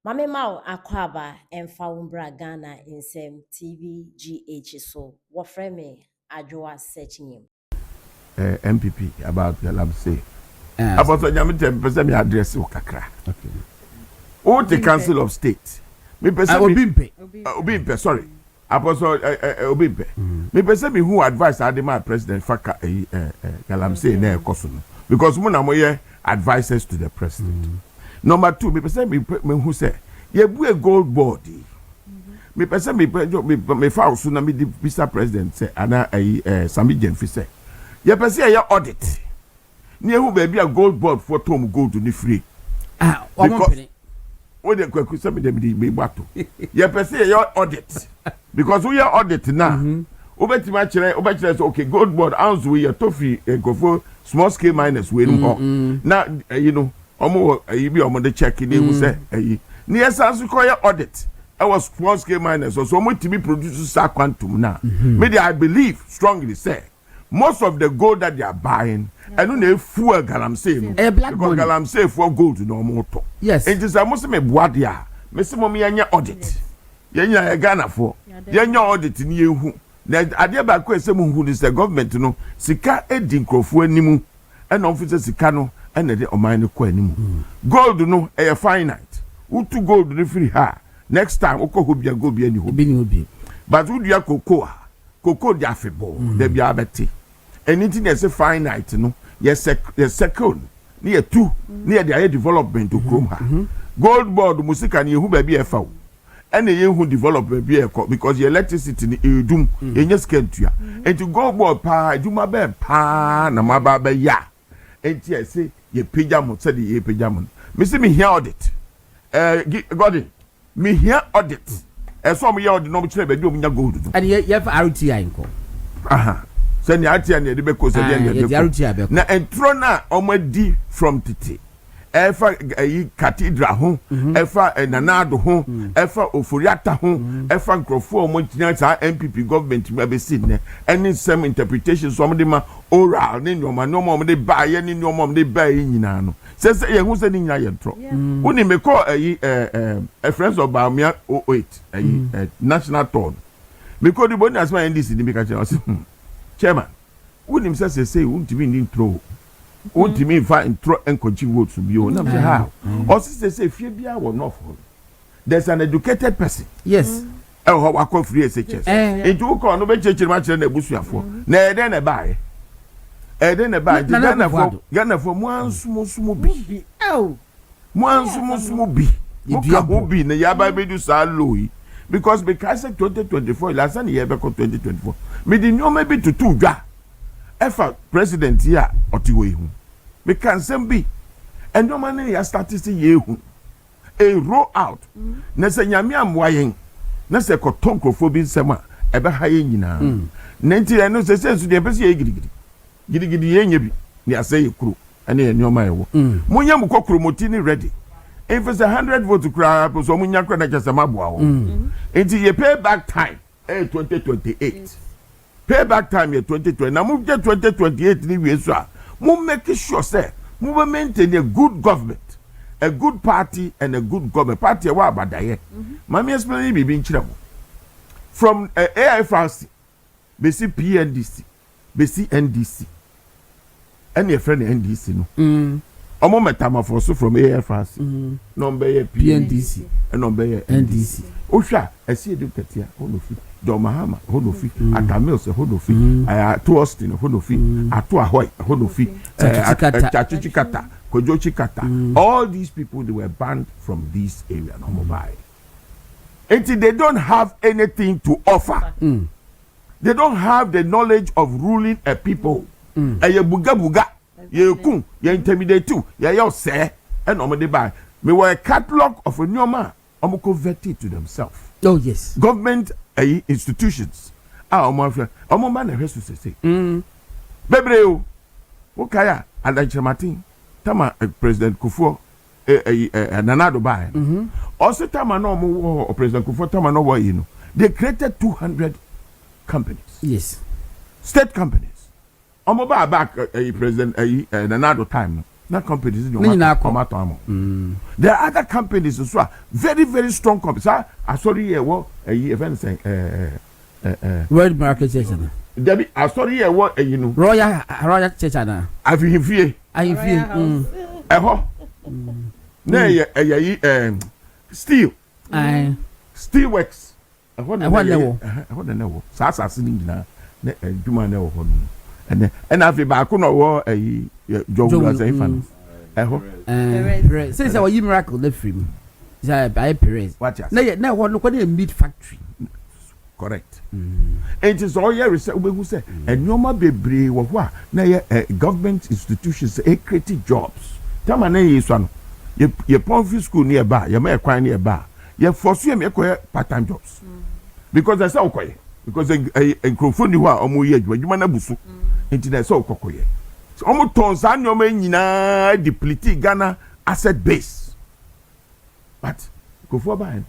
Mame Mao Akwaba Emfa Umbra Ghana in Sem TVGH so what frame Adwoa searching him. MPP about Galamsey. About the Yamitem person address Okakra. Okay. Oh, the Council of State. Me person Obimpe, sorry. Apostle Obimpe. Me person me who advised Adema President Faka Galamsey na Kosono. Because muna moye advisors to the president. Number 2, me person me who say ye bu a gold body. Me person me foul so na me the Mr. President say ana Sami Jenfi say. Ye person ye audit. Ni who baby a gold board for Tom gold to ni free. Because what the kwaku say me dem di me bato. Ye person ye audit. Because we are audit now. Obetima chere okay gold board ounce we tofi Akuffo small scale miners we no. Now you know omo you be omo the check in who say ni esansu call audit. I was small scale miners so omo timi produce sa quantum now. Me I believe strongly say most of the gold that they are buying and no na fuel Galamsey no because Galamsey for gold no more to. Yes. It is almost me boadia. Me se mo me anya audit. Yenya Ghana for. Yenya audit ni ehu. Na ade ba ko ese mu hu this the government no sika edi nkrofo animu e na officer sika no e na de oman no ko animu. Gold no e finite. Utu gold no free ha. Next time ukọ hobia go bia ni hobi. But we dia cocoa dia febo de bia beti. Anything is finite no yes second near 2 near the development to chrome ha. Gold board musika ni ehu ba bia fa o. And the who develop a vehicle because the electricity in doom in your schedule. And to go board pa, do my bed pa, na my baba ya. And yes, say ye pajama said ye pajama. Missy me here audit. Got it. Me here audit. As some year the no trade, but you gold. And you have RTI. Aha. Send the RTI and the Becos again. Now and Trona already from Titi. Efa cathedral ho efa nanado ho efa oforiata ho efa nkrofo omogyina sa MPP government ma be sin ne any some interpretation so mo de ma oral ne nyoma no mo de ba ye ne nyoma mo de ba ye nyina no se ye hu se ni nyina ye ntro woni me call a friends of Baumia 08 national tour me call the boni as my NDC ni me ka chairman woni se say untimi ni ntro what do you mean find and continue votes to be on? How? Or say, fear be our north. There's an educated person. Yes. Oh, I call free SHS. It will call no church much in the bush for. Nay, then a buy. Then a buy. Ghana for one small be. Oh, one small be. You won't be in the Yaba Medusa Louis. Because 2024, last year, 2024. Me didn't know maybe to 2 ga. Efa president here otiwe hu me can sem be and no man ya started say ye hu a roll out na se nyame amwayen na se koton krofo bi nsema ebe ha ye nyina na nti no se so de pese ye gidi ye nya bi ni ase ye kuro ene ye nyoma ye wo munya mu kokro moti ni ready if it's 100 vote kra so munya kra na chese maboa wo nti ye pay back time 2028 payback time year 2020. Now move to 2028 ni we so. Move make sure say move maintain a good government, a good party and a good government. Party wa abadaye. Mami explain me be nchiramo. From AIFRC, besi PNDC, besi NDC. Any friend NDC no. Omo metamorphose from AIFRC. Number PNDC and number NDC. Osha, esi educate ya onofi. Domahama, Hodofi, Atamils, Hodofi, to Austin, Hodofi, Atu Ahoy, Hodofi, Chachichikata, Kojochikata. All these people they were banned from this area, no mobile. Until they don't have anything to offer. They don't have the knowledge of ruling a people. Ye buga, ye kun, ye intimidate too, ye say, and omade buy. Me were a catalog of a new man, converted to themselves. Oh, yes. Government institutions. Omo man na resu say. Bebreo. Okaya Adachi Martin. Tama President Akuffo nanado buy. Also tama no mo President Akuffo tama no wa you know. They created 200 companies. Yes. State companies. Omo ba back President nanado time. Not companies in there are other companies as well. Very, very strong companies. I saw here what a event saying World Market Station. Debbie, I saw here what you know. Royal Chechana. I've been here. I feel. Steel. Steel works. I want to know. Sasa sitting now. Juma never and I've been back on a job as a fan. Since our miracle left him, by Perez. Watch out. Now, what look at a meat factory. Correct. It is all your research who say, and no more be what now government institutions creative jobs. Tell my name is one. Your Ponfi school nearby, you may acquire nearby. You force you make part-time jobs. Because that's all quiet. Because a microphone you are almost yet when you man abusu. Internet so kokoye. So almost tons and your men deplete Ghana asset base. But go for by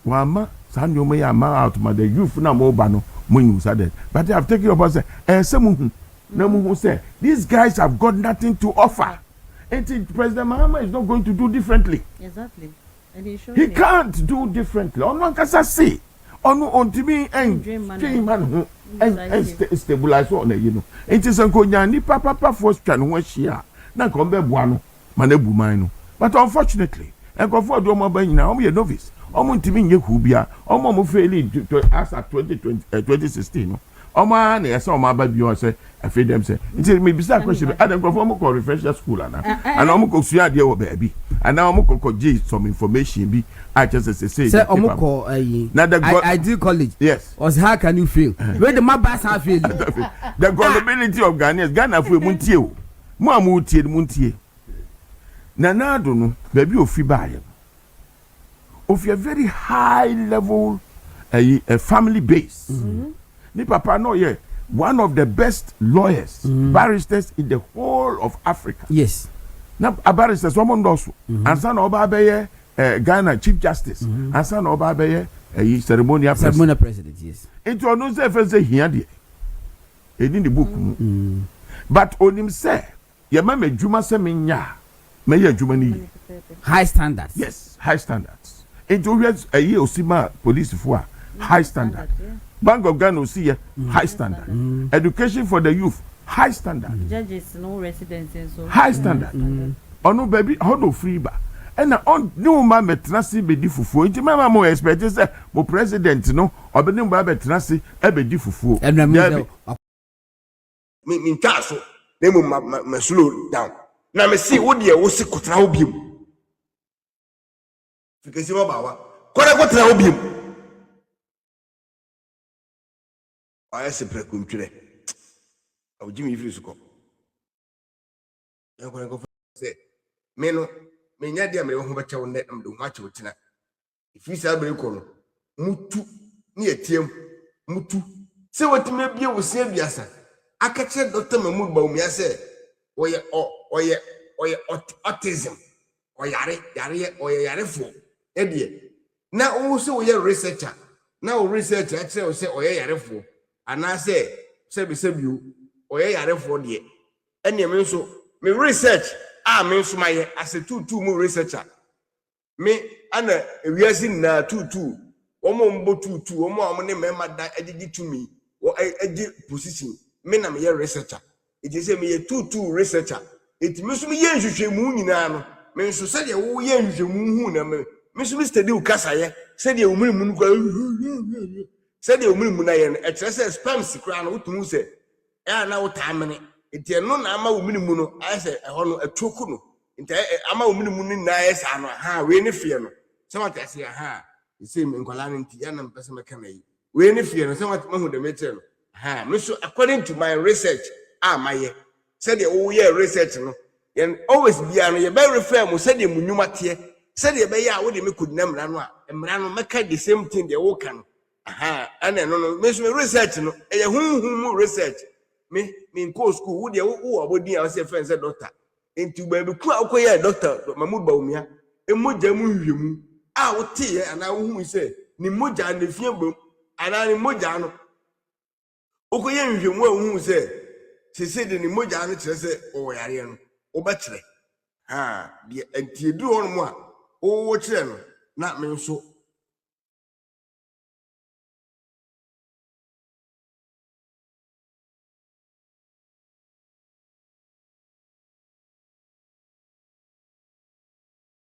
Wama, San you may amount out my the youth na mobano, when you said. But I have taken up as some who say these guys have got nothing to offer. And President Mahama is not going to do differently. Exactly. And he can't do differently. On one can say. On to me and dream man and stabilize on you know. It is Uncle Yanni Papa first can watch here. Now come back one manebu mine. But unfortunately, I go for the mobile now, I'm a novice. I'm to me, Yakubia, I'm fairly to us at 2016. Oh man, I saw my baby, I say, I feed them say, it's maybe that question. I don't go for more refresher school, and I'm going to dear baby. And now I'm going to some information. Be I just say, I do college. Yes. Or how can you feel? Where the mabas have feel? The gullibility of Ghana for Muntie. Mamutie, Muntie. Nana don't know, baby of Fibai. Of your very high level a family base. Ni papa no ye one of the best lawyers, barristers in the whole of Africa. Yes. Now a barrister someone does. And son Obabeye Ghana Chief Justice. And son Obabeye ceremonial president. Yes. It was no say first here there. In the book. But on him say, ye mama juma se menya. Me ye juma ni. High standards. Yes, high standards. It always a year osima police for high standard. Bank of Ghana will see high standard. Education for the youth, high standard. Judges, no residence and so high standard. Oh no, baby, how do free ba? And on no man metrasi be difufu. Inti mama mo expect say mo president no, obeni mo metrasi e be difufu. Me taso, na mo slow down. Na me see wo de wo si kotra wo biem. Fikesi mo ba wa. Kotra wo biem. I say prekunture. I will Jimmy Frisco. I'm going to go say, Meno, Menadia may want to let them do much with tonight. If you say, Mutu, near Tim, Mutu. Say what may be with Sylvia. I catch a Dr. Mahmoud Baum, I say, or autism, or yare for. Eddie. Now also we are researcher. Now researcher, I say, or yare for. And I say, you, or yare for the any mean so, me research, mean so my as a two more researcher. Me, Anna, we are seeing 2 Omo 2 Omo money member that edit to me, or edit position. Me, I'm a researcher. It is a me a 2 researcher. It must be yen you moon in an. Me so said you yen you moon. Miss Mr. Du Cassaye said you moon. Said the Munayan, a treasure spams crown with Muse. Now time it no ama minimuno, I say a chokuno. Inte ama minimun nice and ha, we any fear. Somewhat I say, ha, the same in Colan Tiana and Pessamacane. We any fear, somewhat more the material. Ha, Monsieur, according to my research, my said the oh yeah, research no. And always be on your very firm, said the Munumatia, said the Baya, what you could name Ranoa, and Rano make the same thing they walk on. And no, Miss me research no. Whom research me in course school. Would you would be our friends a doctor? Into baby, quite doctor, Mahmoud Baumia, a moja. I would tear and I whom say, Nimoja and the field, and I Mojano. Okoyan, you who say, she said in Mojano, say, oh, Arian, or Bachelor. ha de antiedu hɔ no a wo kyerɛ no na me nso